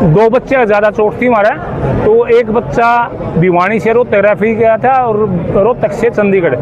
दो बच्चे ज्यादा चोट थी हमारा। तो एक बच्चा भिवानी से रोहतक रेफरी गया था और रोहतक से चंडीगढ़,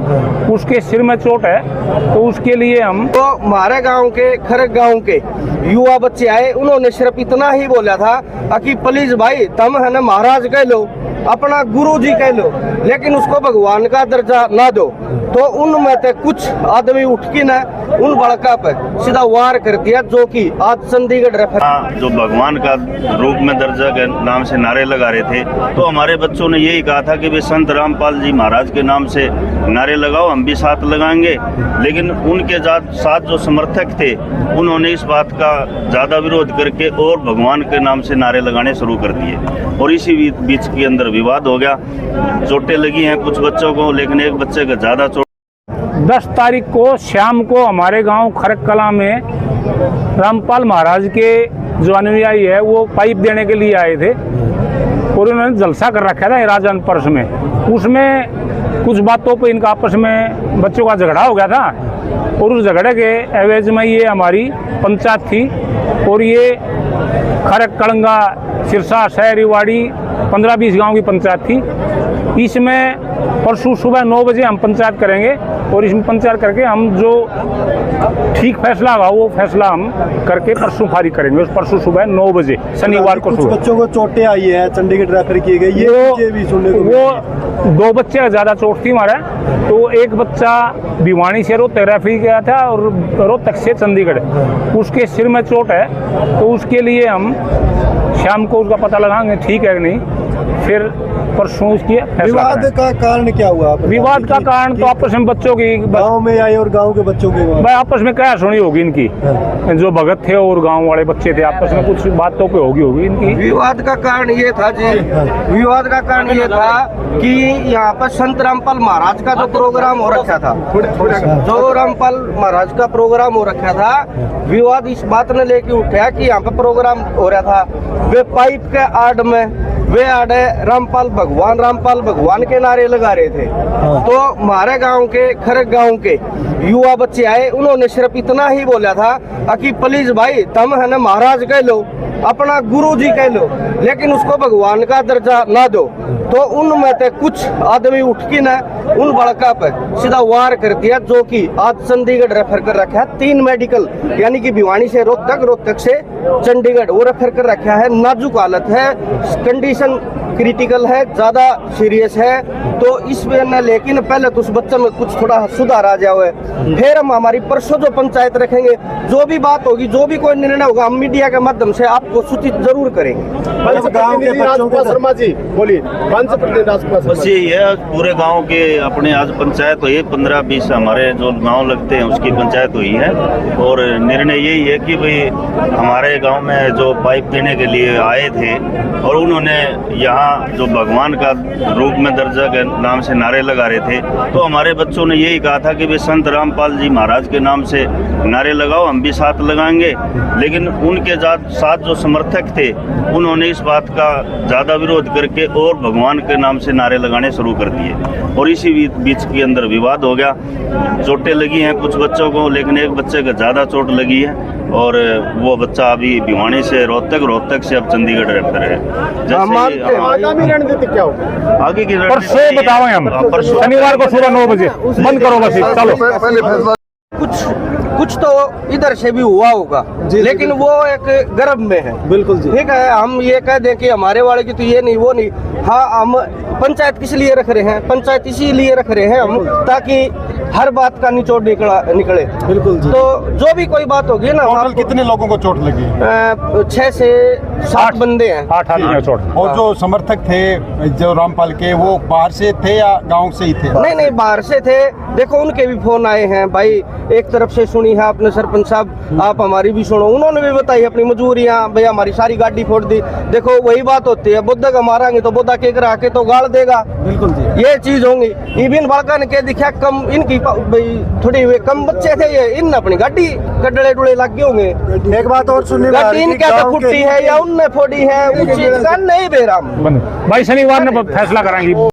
उसके सिर में चोट है। तो उसके लिए हम तो हमारे गांव के खरग गांव के युवा बच्चे आए, उन्होंने सिर्फ इतना ही बोला था कि प्लीज भाई तुम है ना महाराज कह लो, अपना गुरु जी कह लो, लेकिन उसको भगवान का दर्जा ना दो। तो उनमें से कुछ आदमी उठ के ना उन बड़का पे सीधा वार कर दिया, जो कि आज चंडीगढ़ रेफर जो भगवान का रूप में दर्जा के नाम से नारे लगा रहे थे। तो हमारे बच्चों ने यही कहा था कि वे संत रामपाल जी महाराज के नाम से नारे लगाओ, हम भी साथ लगाएंगे। लेकिन उनके साथ जो समर्थक थे उन्होंने इस बात का ज्यादा विरोध करके और भगवान के नाम से नारे लगाने शुरू कर दिए और इसी बीच के अंदर विवाद हो गया। चोटें लगी हैं कुछ बच्चों को, लेकिन एक बच्चे का ज्यादा चोट। 10 तारीख को शाम को हमारे गांव खरक कला में रामपाल महाराज के जो अनुयायी है वो पाइप देने के लिए आए थे और उन्होंने जलसा कर रखा था राजन पर्स में। उसमें कुछ बातों पे इनका आपस में बच्चों का झगड़ा हो गया था और उस झगड़े के एवज में ये हमारी पंचायत थी और ये खरक कलंगा सिरसा शहरीवाड़ी 15-20 गांव की पंचायत थी। इसमें परसों सुबह 9 बजे हम पंचायत करेंगे और इसमें पंचायत करके हम जो ठीक फैसला होगा वो फैसला हम करके परसों फारिग करेंगे। उस परसों सुबह 9 बजे शनिवार को। कुछ बच्चों को चोटें आई है, चंडीगढ़ रेफर किए गए, ये भी सुनने को वो दो बच्चे ज्यादा चोट थी हमारा। तो एक बच्चा भिवानी से रोहतक रेफरी गया था और रोहतक से चंडीगढ़, उसके सिर में चोट है। तो उसके लिए हम शाम को उसका पता लगाएंगे ठीक है कि नहीं, फिर परसों उसकी विवाद का कारण क्या हुआ? विवाद का कारण तो आपस में बच्चों की गांव में आए और गांव के बच्चों के भाई आपस में क्या सुनी होगी इनकी, जो भगत थे और गांव वाले बच्चे थे आपस में कुछ बातों पे होगी इनकी। विवाद का कारण ये था जी, विवाद का कारण ये था कि यहाँ पर संत रामपाल महाराज का जो प्रोग्राम हो रखा था, जो रामपाल महाराज का प्रोग्राम हो रखा था, विवाद इस बात ने लेके उठा कि यहाँ पर प्रोग्राम हो रहा था, वे पाइप के आड़ में वे आड़े रामपाल भगवान के नारे लगा रहे थे। तो हमारे गांव के खरग गांव के युवा बच्चे आए, उन्होंने सिर्फ इतना ही बोला था कि प्लीज भाई तुम है ना महाराज कह लो, अपना गुरु जी कह लो, लेकिन उसको भगवान का दर्जा ना दो। तो उनमें से कुछ आदमी उठ के ना उन बड़का पे सीधा वार कर दिया, जो कि आज चंडीगढ़ रेफर कर रखा है। 3 मेडिकल यानी कि भिवानी से रोहतक, रोहतक से चंडीगढ़ वो रेफर कर रखा है। नाजुक हालत है, कंडीशन क्रिटिकल है, ज्यादा सीरियस है। तो इस वजह लेकिन पहले तो उस बच्चे में कुछ थोड़ा सुधार आ जाए, फिर हम हमारी परसों जो पंचायत रखेंगे, जो भी बात होगी, जो भी कोई निर्णय होगा, हम मीडिया के माध्यम से आपको सूचित जरूर करेंगे। गांव के बच्चों को शर्मा जी बोलिए। बस यही है, पूरे गांव के अपने आज पंचायत हुई 15-20 हमारे जो गांव लगते हैं उसकी पंचायत हुई है और निर्णय यही है कि भाई हमारे गांव में जो पाइप देने के लिए आए थे और उन्होंने यहाँ जो भगवान का रूप में दर्जा के नाम से नारे लगा रहे थे। तो हमारे बच्चों ने यही कहा था कि वे संत रामपाल जी महाराज के नाम से नारे लगाओ, हम भी साथ लगाएंगे। लेकिन उनके साथ जो समर्थक थे उन्होंने इस बात का ज्यादा विरोध करके और भगवान के नाम से नारे लगाने शुरू कर दिए और इसी बीच के अंदर विवाद हो गया। चोटें लगी हैं कुछ बच्चों को, लेकिन एक बच्चे का ज्यादा चोट लगी है और वो बच्चा अभी भिवानी से रोहतक से अब चंडीगढ़ रेफर है। आगामी रणनीति क्या होगी? आगे की परसों बताओगे हम, शनिवार को सुबह 9 बजे बंद करो बस चलो। कुछ तो इधर से भी हुआ होगा, लेकिन वो एक गर्भ में है। बिल्कुल जी, ठीक है, हम ये कह दें कि हमारे वाले की तो ये नहीं वो नहीं। हाँ, हम पंचायत किस लिए रख रहे हैं? पंचायत इसीलिए रख रहे हैं हम ताकि हर बात का निचोड़ निकले। बिल्कुल जी। तो जो भी कोई बात होगी ना, टोटल कितने लोगों को चोट लगी? 6 से 7 बंदे हैं। 8 आदमी चोट। और जो समर्थक थे जो रामपाल के, वो बाहर से थे या गांव से ही थे? नहीं, बाहर से थे। देखो उनके भी फोन आए हैं भाई, एक तरफ से सुनी है आपने सरपंच साहब, आप हमारी भी सुनो। उन्होंने भी बताई अपनी मजबूरियां, भाई हमारी सारी गाड़ी फोड़ दी। देखो वही बात होती है, बुद्धा का मारेंगे तो बुद्धा के करा के तो गाड़ देगा। बिल्कुल जी, ये चीज होंगी। इबिन बालका ने कह दिखा कम इनकी भाई थोड़ी हुए कम बच्चे थे, ये इन अपनी गाड़ी कटड़े डुड़े लग गए होंगे। एक बात और सुनने में गाड़ी इनके तो फुटी है या उनने फोड़ी है, उस चीज का नहीं बेराम। भाई शनिवार ने फैसला कराएंगे।